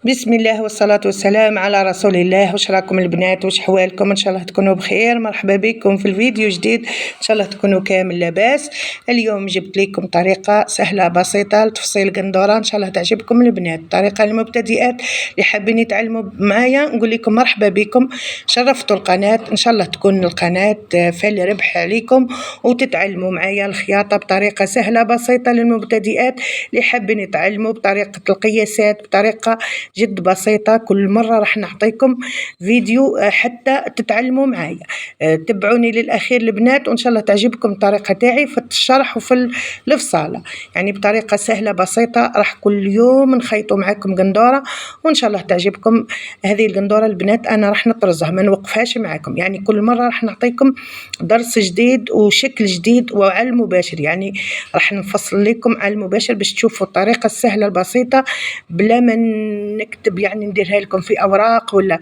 بسم الله والصلاة والسلام على رسول الله. وش راكم البنات؟ وش حوالكم؟ ان شاء الله تكونوا بخير. مرحبا بكم في الفيديو جديد، ان شاء الله تكونوا كامل لاباس. اليوم جبت لكم طريقة سهلة بسيطة لتفصيل قندورة، ان شاء الله تعجبكم البنات. طريقة للمبتدئات اللي حابين يتعلموا معايا، نقول لكم مرحبا بكم، شرفتوا القناة. ان شاء الله تكون القناة فال ربح عليكم وتتعلموا معايا الخياطة بطريقة سهلة بسيطة للمبتدئات اللي حابين يتعلموا بطريقة القياسات، بطريقة جد بسيطة. كل مرة راح نعطيكم فيديو حتى تتعلموا معايا. تبعوني للأخير البنات، وإن شاء الله تعجبكم الطريقة تاعي في الشرح وفي الفصالة، يعني بطريقة سهلة بسيطة. راح كل يوم نخيطوا معاكم قندورة وإن شاء الله تعجبكم. هذه القندورة البنات أنا راح نطرزها، ما نوقفهاش معاكم، يعني كل مرة راح نعطيكم درس جديد وشكل جديد وعلى المباشر، يعني راح نفصل لكم على المباشر باش تشوفوا الطريقة السهلة البسيطة بلا ما نكتب، يعني نديرها لكم في أوراق ولا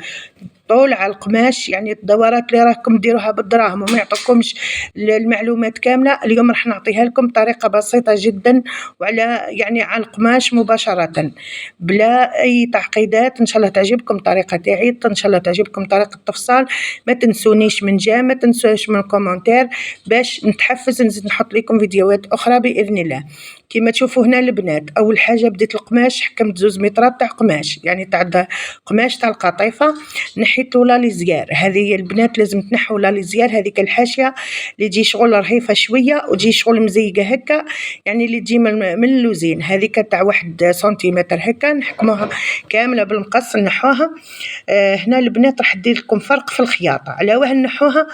طول على القماش. يعني الدورات اللي راكم ديروها بالدراهم وما يعطوكمش المعلومات كاملة، اليوم راح نعطيها لكم بطريقة بسيطة جدا وعلى يعني على القماش مباشرة بلا أي تعقيدات. إن شاء الله تعجبكم الطريقة تاعي، إن شاء الله تعجبكم طريقة التفصال. ما تنسونيش من جا، ما تنسوش من كومنتير باش نتحفز نزيد نحط لكم فيديوهات أخرى بإذن الله. كما تشوفوا هنا البنات، أول حاجة بديت القماش، حكمت 2 مترات تاع قماش، يعني تاع قماش تاع القطيفة. نحيت له ليزيار، هذه البنات لازم تنحوا ليزيار، هذيك الحاشية اللي تجي شغل رهيفة شوية وتجي شغل مزيقة هكا، يعني اللي تجي من اللوزين، هذيك تاع 1 سنتيمتر هكا نحكموها كاملة بالمقص نحوها. هنا البنات راح دير لكم فرق في الخياطة على واه نحوها.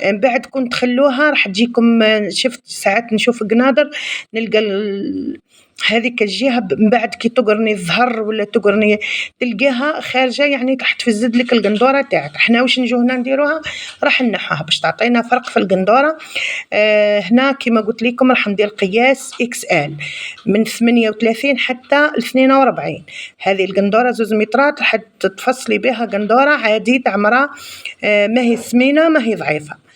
بعد كنت تخلوها راح تجيكم، شفت ساعات نشوف قنادر نلقى هذيك الجهة من بعد كي تقرني الظهر ولا تقرني تلقاها خارجة، يعني راح تفزد لك القندورة تاعك. احنا واش نجو هنا نديروها، راح نحوها باش تعطينا فرق في القندورة. هنا كما قلت لكم راح ندير قياس XL من 38 حتى 42. هذه القندورة 2 مترات راح تفصلي بها قندورة عادي تاع مرا، ما هي سمينة ما هي ضعيفة.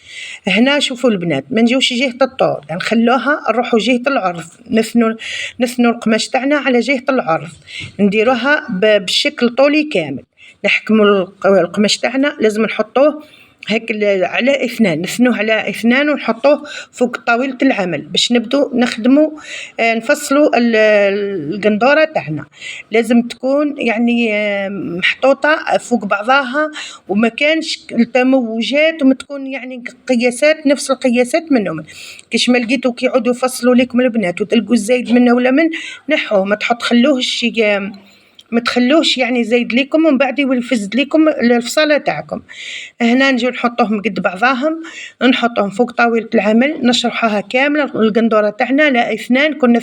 هنا شوفوا البنات، ما نجيوش جهة الطول، يعني نخلوها نروحوا جهة العرض، نثنوا القماش تاعنا على جهة العرض، نديروها بالشكل طولي كامل. نحكموا القماش تاعنا لازم نحطوه هيك على 2، نثنوه على 2 ونحطوه فوق طاولة العمل باش نبدو نخدموا نفصلوا القندورة تاعنا. لازم تكون يعني محطوطة فوق بعضها وما كانش التموجات، وما تكون يعني قياسات نفس القياسات منهم. كيش ما لقيتوا كي يعودوا يفصلوا لكم البنات وتلقوا الزايد منه ولا من نحوه، ما تخلوهش ما تخلوش يعني زايد لكم ومن بعد يفسد لكم الفصالة تاعكم. هنا نجي نحطوهم قد بعضهم، نحطوهم فوق طاولة العمل، نشرحوها كاملة القندورة تاعنا لا 2 كنا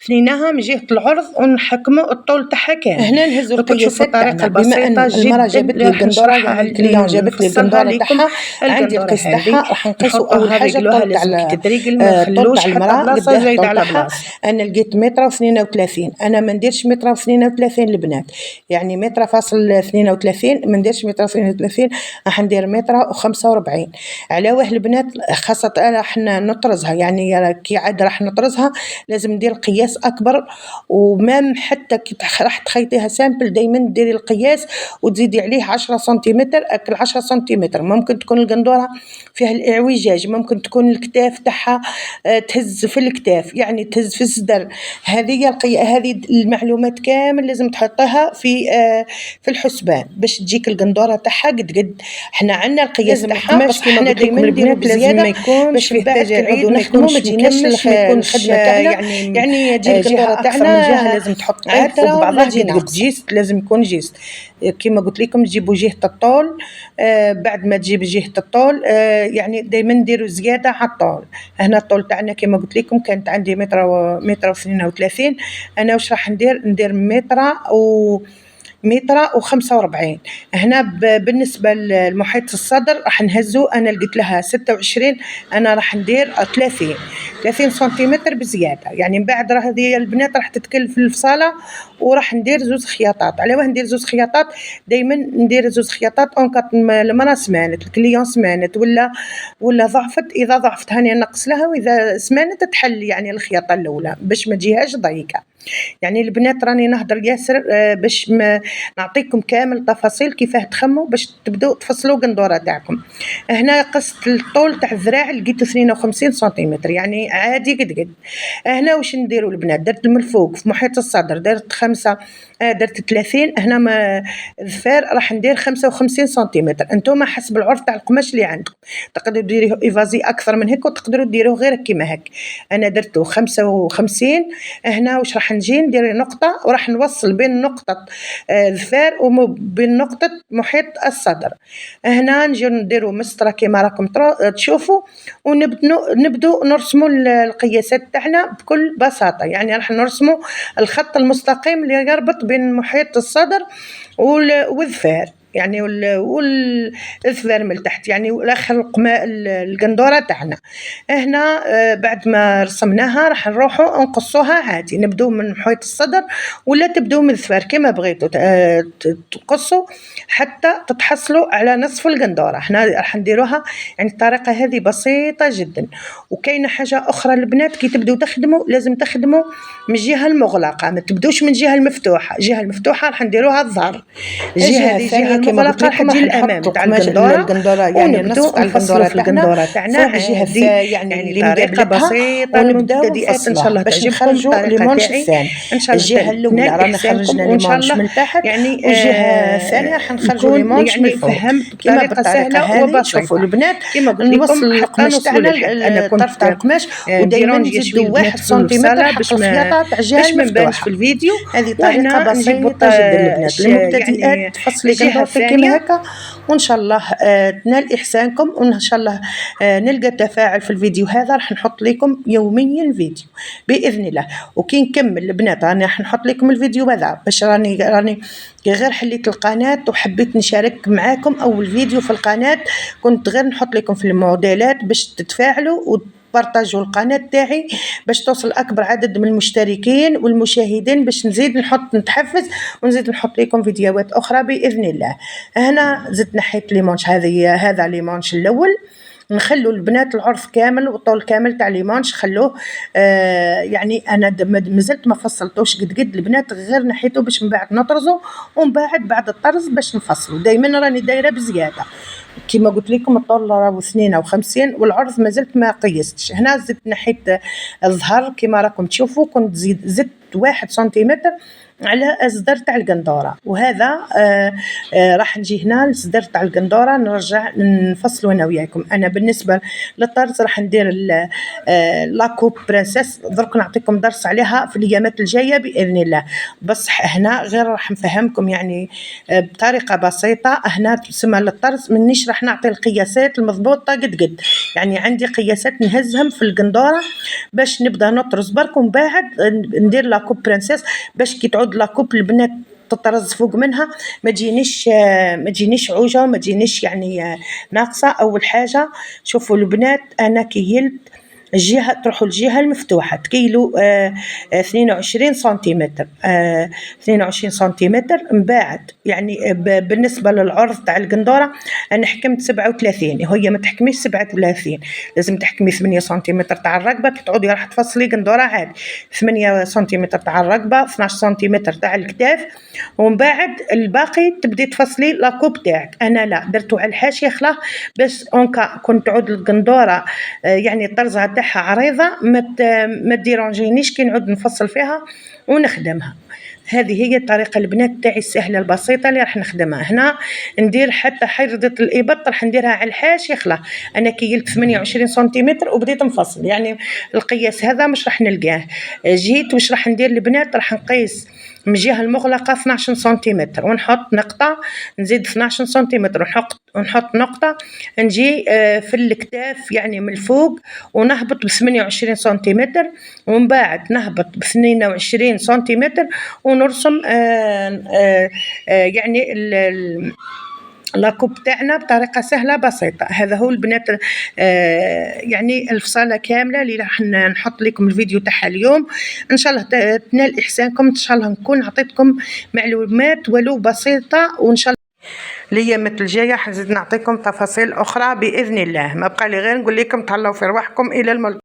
ثنيناها من جهة العرض ونحكموا الطول تاعها كامل. هنا نهزوا القياسات تاعنا بما ان المرأة جابت لي القندورة، يعني الكليون جابت لي القندورة تاعها، عندي القيس تاعها. راح نقيسوا اول حاجة الطول تاع الطول تاع المرأة قداه الطول تاعها. انا لقيت 1.32 انا ما نديرش 1.32 البنات، يعني 1.32 ما نديرش 1.32، راح ندير 1.45. على واه البنات خاصة راح نطرزها، يعني كي عاد راح نطرزها لازم ندير قياس أكبر. ومام حتى كي راح تخيطيها سامبل دايما ديري القياس وتزيدي عليه 10 سنتيمتر. أكل 10 سنتيمتر ممكن تكون القندورة فيها الإعوجاج، ممكن تكون الكتاف تاعها تهز في الكتاف، يعني تهز في الصدر. هذه المعلومات كامل لازم تحطيها في الحسبان باش تجيك القندورة تاعها قد. احنا عندنا القياس تاعها بس احنا دايما نديرو بزياده باش فيه تجاعيد ونخدمو ما تجيناش ما يكون الخدمه تاعنا يعني تجي القندوره تاعنا من جهه لازم تحطيه فوق بعضها قد جيست، لازم يكون جيست. كما قلت لكم تجيبوا جهه الطول. بعد ما تجيب جهه الطول يعني دايما نديرو زياده على الطول. هنا الطول تاعنا كما قلت لكم كانت عندي متر و32، انا واش راح ندير متر و45. هنا بالنسبة لمحيط الصدر راح نهزو، أنا لقيت لها 26، أنا راح ندير 30 سنتيمتر بزيادة. يعني من بعد هذه البنات راح تتكل في الفصالة وراح ندير 2 خياطات. على واه ندير 2 خياطات، دايما ندير 2 خياطات أونكات المرا سمانت الكليون سمانت ولا ضعفت. إذا ضعفت هاني نقص لها، وإذا سمانت تحل يعني الخياطة الأولى باش ما تجيهاش ضيقة. يعني البنات راني نهضر ياسر باش نعطيكم كامل تفاصيل كيفاه تخموا باش تبداو تفصلوا قندوره تاعكم. هنا قصت الطول تاع الذراع لقيتو 52 سنتيمتر، يعني عادي قد. هنا واش نديروا البنات، درت من الفوق في محيط الصدر درت 5 درت 30. هنا ما الظفار راح ندير 55 سنتيمتر. انتم حسب العرض تاع القماش اللي عندكم، تقدروا ديروا ايفازي اكثر من هيك وتقدروا ديروه غير كيما هيك. انا درته 55. هنا واش راح نجي ندير نقطه وراح نوصل بين نقطه الظفار وبين نقطه محيط الصدر. هنا نجي نديروا مسطره كيما راكم تشوفوا، ونبدو نرسموا القياسات تاعنا بكل بساطه. يعني راح نرسموا الخط المستقيم اللي يربط بين محيط الصدر والظفار، يعني والظفار من تحت، يعني الاخر القندوره تاعنا. هنا بعد ما رسمناها راح نروحوا نقصوها عادي، نبدو من محيط الصدر ولا تبدو من الظفار كما بغيتوا تقصوا حتى تتحصلوا على نصف القندوره. هنا راح نديروها يعني الطريقه هذه بسيطه جدا. وكاينه حاجه اخرى البنات، كي تبدو تخدموا لازم تخدموا من الجهه المغلقه، ما تبدوش من الجهه المفتوحه. الجهه المفتوحه راح نديروها الظهر، الجهه الثانيه كما قلت لكم راح الامام تاع القندوره، يعني النصف تاع القندوره تاعنا فوق الجهه الثانيه، يعني اللي طريقه بسيطه مبتدئه ان شاء الله باش نخرجوا ليمونش الثاني. ان شاء الله الجهه الاولى رانا خرجنا ليمونش من تحت، يعني والجهه الثانيه حنخرجوا ليمونش من فوق. فهمت بطريقه سهله وبسيطه. شوفوا البنات كما قلت لكم القماش تاعنا الطرف تاع القماش، ودائما نزيدوا 1 سنتيمتر حق الخياطه تاع الجهه المفتوحه في الفيديو. هذه طريقه بسيطه جدا البنات للمبتدئات. تفصلي قندورتك كيما هكا، وان شاء الله تنال احسانكم، وان شاء الله نلقى تفاعل في الفيديو هذا. راح نحط لكم يوميا فيديو باذن الله. وكي نكمل البنات راني راح نحط لكم الفيديو هذا باش راني غير حليت القناه وحبيت نشارك معاكم اول فيديو في القناه. كنت غير نحط لكم في الموديلات باش تتفاعلوا بارطاجوا القناه تاعي باش توصل اكبر عدد من المشتركين والمشاهدين، باش نزيد نتحفز ونزيد نحط لكم فيديوهات اخرى باذن الله. هنا زدت نحيت ليمونش، هذا ليمونش الاول. نخلوا البنات العرض كامل والطول كامل تاع ليمونش خلوه يعني انا مازلت ما فصلتوش قد البنات، غير نحيته باش من بعد نطرزه، ومن بعد الطرز باش نفصله. دائما راني دايره بزياده كما قلت لكم، الطول راهو 52 والعرض مازلت ما قيستش. هنا زدت نحيت الظهر كما راكم تشوفوا، كنت زدت 1 سنتيمتر على الصدر تاع القندوره. وهذا راح نجي هنا الصدر تاع القندوره نرجع نفصلوا انا وياكم. انا بالنسبه للطرز راح ندير لاكوب برنسس، درك نعطيكم درس عليها في الايامات الجايه باذن الله. بس هنا غير راح نفهمكم يعني بطريقه بسيطه. هنا تسمى للطرز منيش راح نعطي القياسات المضبوطه قد يعني عندي قياسات نهزهم في القندوره باش نبدا نطرز برك، ومن بعد ندير لاكوب برنسس باش كي تعود لاكوب البنات تطرز فوق منها ما تجينيش عوجه وما تجينيش يعني ناقصه. اول حاجه شوفوا البنات، انا كيلت الجهه تروحوا الجهه المفتوحه تكيلوا 22 سنتيمتر 22 سنتيمتر. من بعد يعني بالنسبه للعرض تاع القندوره انا حكمت 37، وهي ما تحكميش 37، لازم تحكمي 8 سنتيمتر تاع الرقبه. كي تعودي راح تفصلي قندوره عادي 8 سنتيمتر تاع الرقبه، 12 سنتيمتر تاع الكتاف، ومن بعد الباقي تبدي تفصلي لاكوب تاعك. انا لا درتو على الحاشيه خلاه باش اونكا كنت تعود القندوره يعني الطرزه تاعها عريضه ما ديرونجينيش كي نعود نفصل فيها ونخدمها. هذه هي الطريقه البنات تاعي السهله البسيطه اللي راح نخدمها. هنا ندير حتى حرده الابط راح نديرها على الحاشيه خلا. انا كيلت 28 سنتيمتر وبديت نفصل، يعني القياس هذا مش راح نلقاه. جيت واش راح ندير البنات، راح نقيس من الجهه المغلقه 12 سنتيمتر ونحط نقطه، نزيد 12 سنتيمتر ونحط نقطه، نجي في الكتاف يعني من الفوق ونهبط ب 28 سنتيمتر، ومن بعد نهبط ب 22 سنتيمتر ونرسم يعني لاكوب تاعنا بطريقه سهله بسيطه. هذا هو البنات يعني الفصاله كامله اللي راح نحط لكم الفيديو تاعها اليوم. ان شاء الله تنال احسانكم، ان شاء الله نكون عطيتكم معلومات ولو بسيطه، وان شاء الله الايامات الجايه حنزيد نعطيكم تفاصيل اخرى باذن الله. ما بقى لي غير نقول لكم تهلاو في رواحكم الى الملتقى.